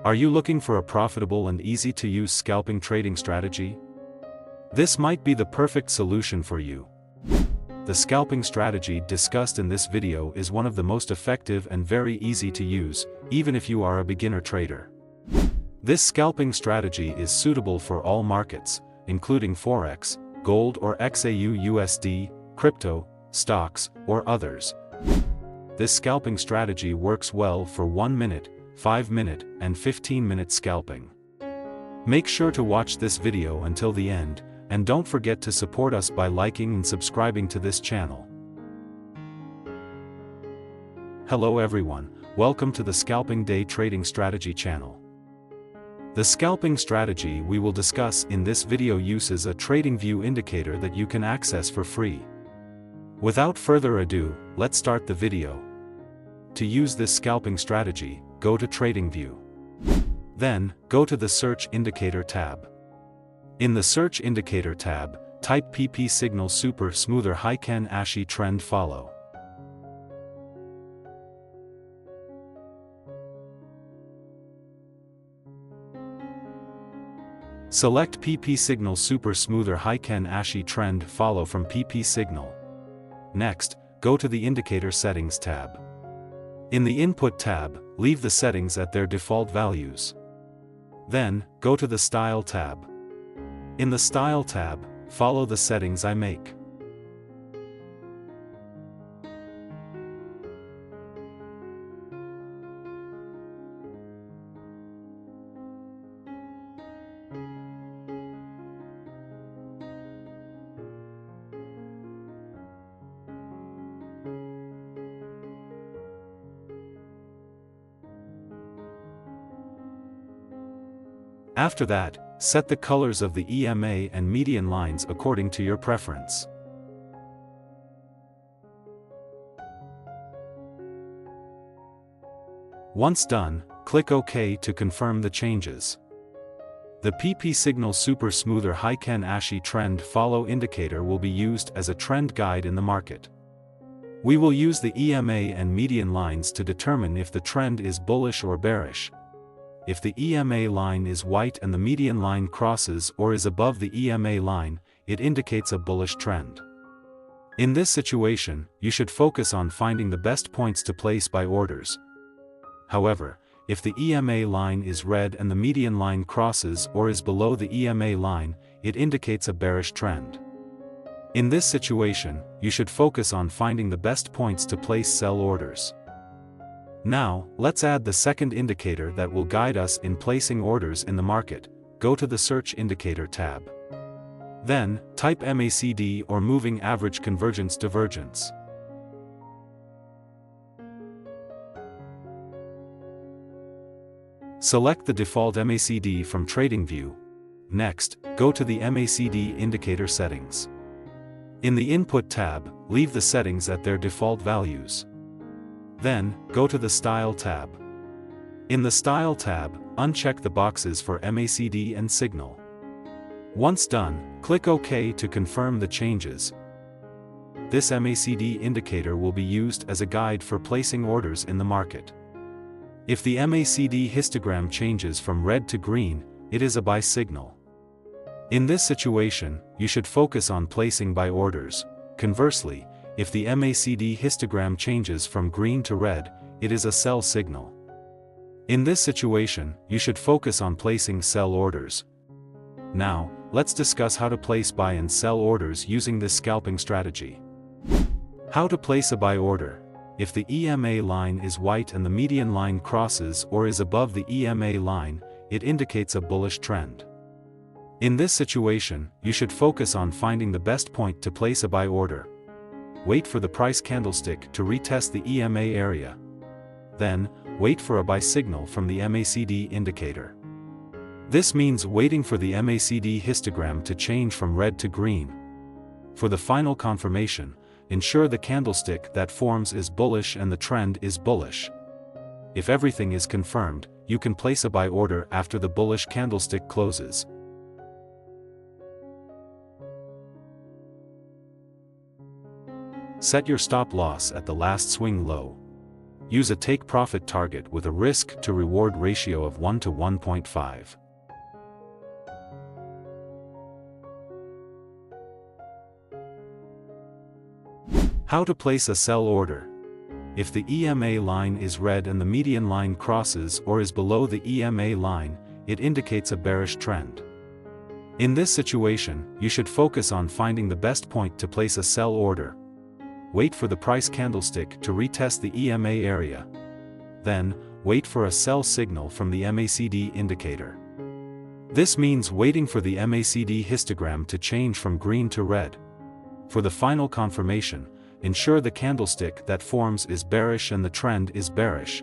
Are you looking for a profitable and easy-to-use scalping trading strategy? This might be the perfect solution for you. The scalping strategy discussed in this video is one of the most effective and very easy to use, even if you are a beginner trader. This scalping strategy is suitable for all markets, including Forex, gold or xauusd, crypto, stocks, or others. This scalping strategy works well for 1 minute, 5-minute, and 15-minute scalping. Make sure to watch this video until the end, and don't forget to support us by liking and subscribing to this channel. Hello everyone, welcome to the Scalping Day Trading Strategy channel. The scalping strategy we will discuss in this video uses a Tradingview indicator that you can access for free. Without further ado, let's start the video. To use this scalping strategy, go to Tradingview. Then, go to the Search Indicator tab. In the Search Indicator tab, type PPSignal Super Smoother Heiken Ashi Trend Follow. Select PPSignal Super Smoother Heiken Ashi Trend Follow from PPSignal. Next, go to the Indicator Settings tab. In the Input tab, leave the settings at their default values. Then, go to the Style tab. In the Style tab, follow the settings I make. After that, set the colors of the EMA and median lines according to your preference. Once done, click OK to confirm the changes. The PPSignal Super Smoother Heiken Ashi Trend Follow indicator will be used as a trend guide in the market. We will use the EMA and median lines to determine if the trend is bullish or bearish. If the EMA line is white and the median line crosses or is above the EMA line, it indicates a bullish trend. In this situation, you should focus on finding the best points to place buy orders. However, if the EMA line is red and the median line crosses or is below the EMA line, it indicates a bearish trend. In this situation, you should focus on finding the best points to place sell orders. Now, let's add the second indicator that will guide us in placing orders in the market. Go to the Search Indicator tab. Then, type MACD or Moving Average Convergence Divergence. Select the default MACD from Tradingview. Next, go to the MACD indicator settings. In the Input tab, leave the settings at their default values. Then, go to the Style tab. In the Style tab, uncheck the boxes for MACD and Signal. Once done, click OK to confirm the changes. This MACD indicator will be used as a guide for placing orders in the market. If the MACD histogram changes from red to green, it is a buy signal. In this situation, you should focus on placing buy orders. Conversely, if the MACD histogram changes from green to red, it is a sell signal. In this situation, you should focus on placing sell orders. Now, let's discuss how to place buy and sell orders using this scalping strategy. How to place a buy order. If the EMA line is white and the median line crosses or is above the EMA line, it indicates a bullish trend. In this situation, you should focus on finding the best point to place a buy order. Wait for the price candlestick to retest the EMA area. Then, wait for a buy signal from the MACD indicator. This means waiting for the MACD histogram to change from red to green. For the final confirmation, ensure the candlestick that forms is bullish and the trend is bullish. If everything is confirmed, you can place a buy order after the bullish candlestick closes. Set your stop loss at the last swing low. Use a take-profit target with a risk-to-reward ratio of 1 to 1.5. How to place a sell order. If the EMA line is red and the median line crosses or is below the EMA line, it indicates a bearish trend. In this situation, you should focus on finding the best point to place a sell order. Wait for the price candlestick to retest the EMA area. Then, wait for a sell signal from the MACD indicator. This means waiting for the MACD histogram to change from green to red. For the final confirmation, ensure the candlestick that forms is bearish and the trend is bearish.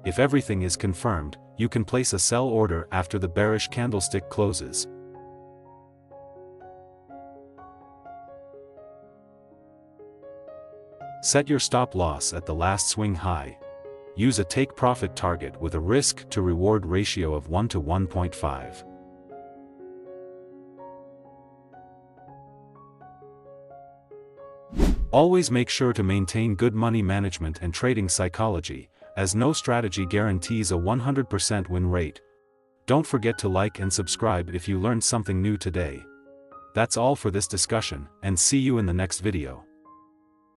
If everything is confirmed, you can place a sell order after the bearish candlestick closes. Set your stop loss at the last swing high. Use a take-profit target with a risk-to-reward ratio of 1 to 1.5. Always make sure to maintain good money management and trading psychology, as no strategy guarantees a 100% win rate. Don't forget to like and subscribe if you learned something new today. That's all for this discussion, and see you in the next video.